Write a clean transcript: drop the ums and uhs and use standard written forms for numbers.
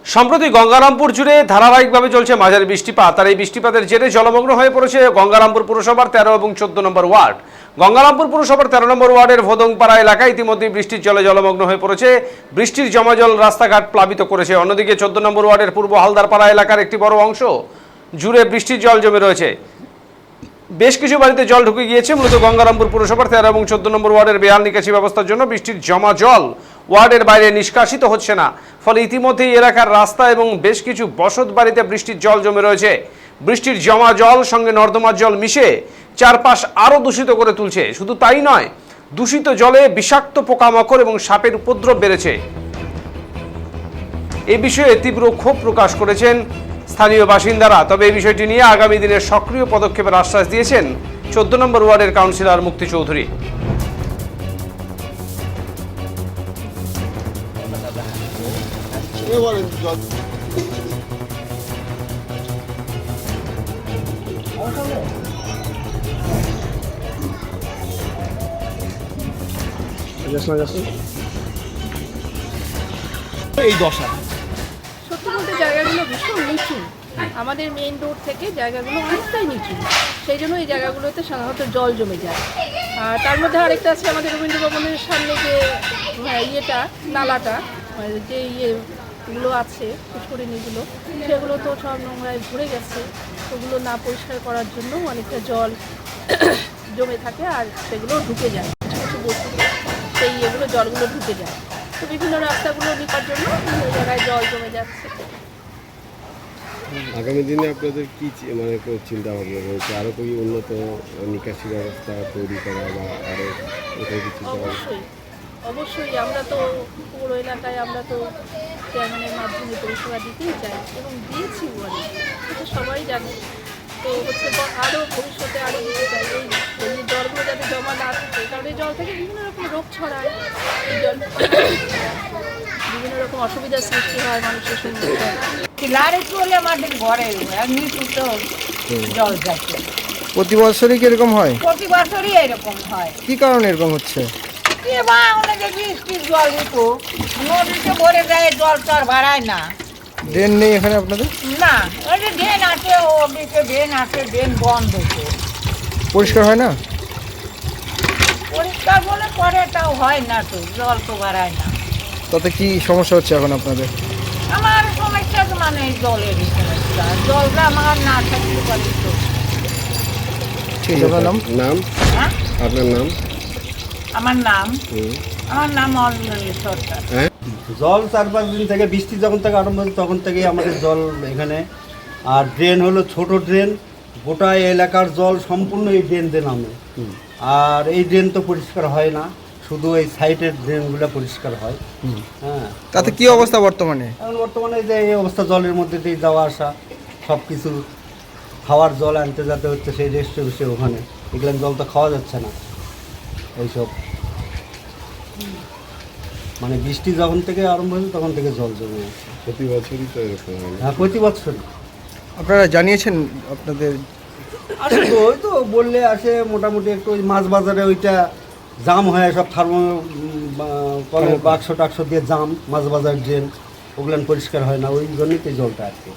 সম্প্রতি গঙ্গারামপুর জুড়ে ধারাবাহিকভাবে চলছে মাঝারি বৃষ্টিপাত। আর এই বৃষ্টিপাতের জেরে জলমগ্ন হয়ে পড়েছে গঙ্গারামপুর পুরসভার 13 এবং 14 নম্বর ওয়ার্ড। গঙ্গারামপুর পুরসভার 13 নম্বর ওয়ার্ডের ভোদংপাড়া এলাকায় ইতিমধ্যেই বৃষ্টির জলে জলমগ্ন হয়ে পড়েছে। বৃষ্টির জমা জল রাস্তাঘাট প্লাবিত করেছে। অন্যদিকে 14 নম্বর ওয়ার্ডের পূর্ব হালদারপাড়া এলাকার একটি বড় অংশ জুড়ে বৃষ্টির জল জমে রয়েছে। বেশ কিছু বাড়িতে জল ঢুকে গিয়েছে। মূলত গঙ্গারামপুর পুরসভার 13 এবং 14 নম্বর ওয়ার্ডের বেহাল নিকাশি ব্যবস্থার জন্য বৃষ্টির জমা জল ওয়ার্ডের বাইরে নিষ্কাশিত হচ্ছে না। ফলে ইতিমধ্যেই এলাকার রাস্তা এবং বেশ কিছু বসত বাড়িতে বৃষ্টির জল জমে রয়েছে। বৃষ্টির জমা জল সঙ্গে নর্দমার জল মিশে চারপাশ আরও দূষিত করে তুলছে। শুধু তাই নয়, দূষিত জলে বিষাক্ত পোকামাকড় এবং সাপের উপদ্রব বেড়েছে। এই বিষয়ে তীব্র ক্ষোভ প্রকাশ করেছেন স্থানীয় বাসিন্দারা। তবে এই বিষয়টি নিয়ে আগামী দিনের সক্রিয় পদক্ষেপের আশ্বাস দিয়েছেন 14 নম্বর ওয়ার্ডের কাউন্সিলর মুক্তি চৌধুরী। এই দশা সত্যি বলতে জায়গাগুলো ভীষণ নিচু, আমাদের মেইন রোড থেকে জায়গাগুলো অনেকটাই নিচু, সেই জন্য এই জায়গাগুলোতে সাধারণত জল জমে যায়। আর তার মধ্যে আরেকটা আছে আমাদের রবীন্দ্র ভবনের সামনে যে ইয়েটা নালাটা, যে ইয়েগুলো আছে পুষ্করিণীগুলো, সেগুলো তো সব নোংরায় ভরে গেছে। ওগুলো না পরিষ্কার করার জন্য অনেকটা জল জমে থাকে আর সেগুলো ঢুকে যায় কিছু কিছু বস্তুতে, সেই এগুলো জলগুলো ঢুকে যায়। তো বিভিন্ন রাস্তাগুলো নিকার জন্য ওই জায়গায় জল জমে যাচ্ছে। আগামী দিনে আপনাদের কি মানে চিন্তা ভাবনা রয়েছে? আরও কি উন্নত নিকাশি ব্যবস্থা তৈরি করা বা আরও কোথাও কিছু? অবশ্যই আমরা তো পৌর এলাকায় আমরা তো চেয়ারম্যানের মাধ্যমে পরিষেবা দিতেই চাই এবং দিয়েছি অনেক, এটা সবাই জানে। তো হচ্ছে আরও ভবিষ্যতে আরও দিতে চাই। এই জলগুলো যাতে জমা না থাকে, কারণ এই জল থেকে বিভিন্ন রকম রোগ ছড়ায়, এই জল বিভিন্ন রকম অসুবিধার সৃষ্টি হয় মানুষের শরীরে। আমাদের ঘরে জল যাচ্ছে প্রতি বছরই কিরকম হয়? প্রতি বছরই এরকম হয়। কি কারণে এরকম হচ্ছে? বৃষ্টির জল হতো, নদীতে ভরে যায়, জল তো আর বাড়ায় না। ড্রেন নেই এখানে আপনাদের? না, ওই যে ড্রেন আছে, ও দিকে ড্রেন আছে, ড্রেন বন্ধ তো। পরিষ্কার হয় না? পরিষ্কার বলে পরে তাও হয় না, তো জল তো বাড়ায় না। তাতে কি সমস্যা হচ্ছে এখন আপনাদের? আমার সমস্যা তো মানে এই জলের সমস্যা, জলটা আমার না থাকতে পারি তো। ঠিক আছে, আপনার নাম? নাম? হ্যাঁ, আপনার নাম? আমার নাম অঞ্জলি সরকার। জল 4-5 দিন থেকে, বৃষ্টি যখন থেকে আরম্ভ হয়েছে তখন থেকেই আমাদের জল এখানে। আর ড্রেন হলো ছোট ড্রেন, গোটা এলাকার জল সম্পূর্ণ এই ড্রেন দিয়ে নামে। আর এই ড্রেন তো পরিষ্কার হয় না, শুধু এই সাইডের ড্রেনগুলো পরিষ্কার হয়। হ্যাঁ, তাতে কি অবস্থা বর্তমানে? এখন বর্তমানে যে এই অবস্থা, জলের মধ্যে দিয়ে যাওয়া আসা, সব কিছু খাওয়ার জল আনতে যেতে হচ্ছে সেই রেস্টে বসে ওখানে, এগুলো জল তো খাওয়া যাচ্ছে না। এইসব মানে বৃষ্টি যখন থেকে আরম্ভ হয়েছে তখন থেকে জল জমে আছে। প্রতি বছরই তো এরকম হয়? হ্যাঁ, প্রতি বছর। আপনারা জানিয়েছেন আপনাদের? আসলে ওই তো বললে আসে, মোটামুটি একটু ওই মাছ বাজারে ওইটা জাম হয়, সব কলের বাক্স টাক্স দিয়ে জাম, মাছ বাজার ড্রেন, ওগুলো পরিষ্কার হয় না, ওই জন্যই তো জলটা আর কি।